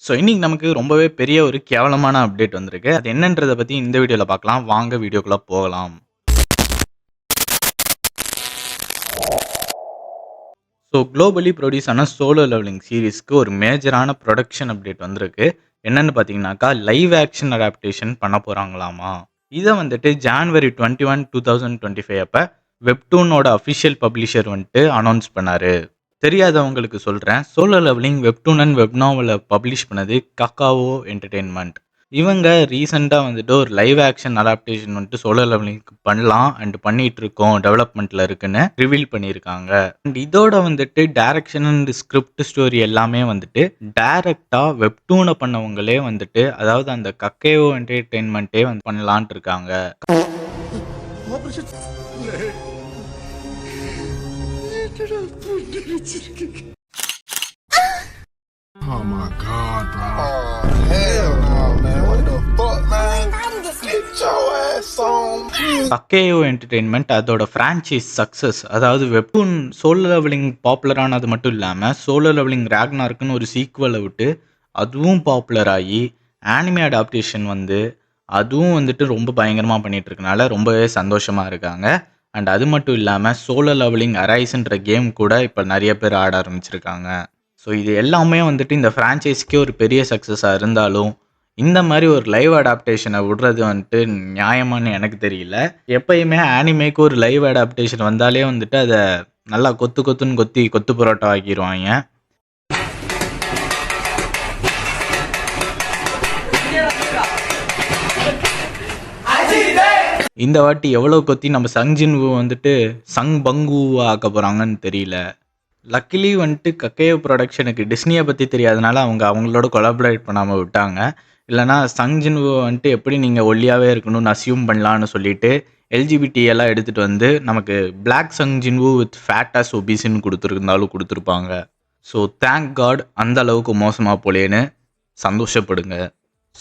So இன்னைக்கு நமக்கு ரொம்பவே பெரிய ஒரு கேவலமான அப்டேட் வந்திருக்கு. அது என்னன்றத பத்தி இந்த வீடியோல பார்க்கலாம். வாங்க வீடியோக்குள்ள போகலாம். ஸோ குளோபலி ப்ரொடியூஸ் ஆன சோலோ லெவலிங் சீரிஸ்க்கு ஒரு மேஜரான ப்ரொடக்ஷன் அப்டேட் வந்திருக்கு. என்னன்னு பார்த்தீங்கன்னாக்கா, லைவ் ஆக்ஷன் அடாப்டேஷன் பண்ண போறாங்களாமா. இத வந்துட்டு ஜான்வரி 21, 2025 அப்ப வெப்டூனோட அஃபிஷியல் பப்ளிஷர் வந்துட்டு அனௌன்ஸ் பண்ணாரு. தெரியாதவங்களுக்கு சொல்றேன். Solo levelling webtoon and web நாவல பப்ளிஷ் பண்ணது கக்காவோ என்டர்டெயின்மெண்ட். இவங்க ரீசெண்டா வந்துட்டு ஒரு லைவ் ஆக்ஷன் அடாப்டேஷன் வந்துட்டு சோலோ லெவலிங்க்கு பண்ணலாம் அண்ட் பண்ணிட்டு இருக்கோம், டெவலப்மெண்ட்ல இருக்குன்னு ரிவீல் பண்ணியிருக்காங்க. அண்ட் இதோட வந்துட்டு டைரக்ஷன் அண்ட் ஸ்கிரிப்ட் ஸ்டோரி எல்லாமே வந்துட்டு டைரக்டா வெப்டூனை பண்ணவங்களே வந்துட்டு, அதாவது அந்த கக்கேவோ என்டர்டெயின்மெண்ட்டே வந்து பண்ணலான்ட்டு இருக்காங்க. Oh my god, bro. Oh, hell no, man. What the fuck, man? Get your ass on. Kakao entertainment அதோட ஃப்ரான்ச்சைஸ் சக்ஸஸ், அதாவது வெப்டூன் சோலோ லெவலிங் பாப்புலரானது மட்டும் இல்லாமல் சோலோ லெவலிங் ராக்னார்க்குன்னு ஒரு சீக்குவலை விட்டு அதுவும் பாப்புலர் ஆகி ஆனிமே அடாப்டேஷன் வந்து அதுவும் வந்துட்டு ரொம்ப பயங்கரமாக பண்ணிட்டு இருக்கனால ரொம்பவே சந்தோஷமாக இருக்காங்க. அண்ட் அது மட்டும் இல்லாமல் சோலோ லெவலிங் அரைஸ்ன்ற கேம் கூட இப்போ நிறைய பேர் ஆட ஆரம்பிச்சிருக்காங்க. ஸோ இது எல்லாமே வந்துட்டு இந்த ஃப்ரான்ச்சைஸ்க்கே ஒரு பெரிய சக்ஸஸாக இருந்தாலும், இந்த மாதிரி ஒரு லைவ் அடாப்டேஷனை விடுறது வந்துட்டு நியாயமானு எனக்கு தெரியல. எப்பயுமே ஆனிமேக்கு ஒரு லைவ் அடாப்டேஷன் வந்தாலே வந்துட்டு அதை நல்லா கொத்து கொத்துன்னு கொத்தி கொத்து புரோட்டா ஆக்கிடுவாங்க. இந்த வாட்டி எவ்வளோ கொத்தி நம்ம சங் ஜின்வூ வந்துட்டு சங் பங்குவா ஆக்க போகிறாங்கன்னு தெரியல. லக்கிலி வந்துட்டு கக்கேயோ ப்ரொடக்ஷனுக்கு டிஸ்னியை பற்றி தெரியாதனால அவங்களோட கொலாபரேட் பண்ணாமல் விட்டாங்க. இல்லைனா சங் ஜின்வூ வந்துட்டு எப்படி நீங்கள் ஒல்லியாகவே இருக்கணும்னு அசியூம் பண்ணலான்னு சொல்லிட்டு எல்ஜிபிடி எல்லாம் எடுத்துகிட்டு வந்து நமக்கு பிளாக் சங் ஜின்வூ வித் ஃபேட்டாஸ் ஒபிசின்னு கொடுத்துருப்பாங்க. ஸோ தேங்க் காட் அந்த அளவுக்கு மோசமாக போலேன்னு சந்தோஷப்படுங்க.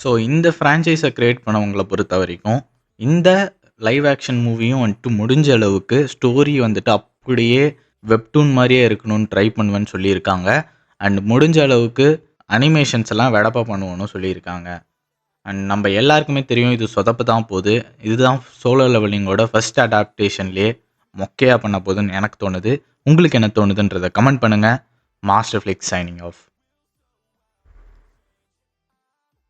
ஸோ இந்த ஃப்ரான்ச்சைஸை க்ரியேட் பண்ணவங்களை பொறுத்த வரைக்கும் இந்த லைவ் ஆக்ஷன் மூவியும் வந்துட்டு முடிஞ்ச அளவுக்கு ஸ்டோரி வந்துட்டு அப்படியே வெப்டூன் மாதிரியே இருக்கணும்னு ட்ரை பண்ணுவேன்னு சொல்லியிருக்காங்க. அண்ட் முடிஞ்ச அளவுக்கு அனிமேஷன்ஸ் எல்லாம் வெடப்பாக பண்ணுவோன்னு சொல்லியிருக்காங்க. அண்ட் நம்ம எல்லாருக்குமே தெரியும் இது சொதப்பு தான் போகுது. இதுதான் சோலோ லெவலிங்கோட ஃபர்ஸ்ட் அடாப்டேஷன்லேயே மொக்கையாக பண்ண போகுதுன்னு எனக்கு தோணுது. உங்களுக்கு என்ன தோணுதுன்றதை கமெண்ட் பண்ணுங்கள். Master flakes signing off.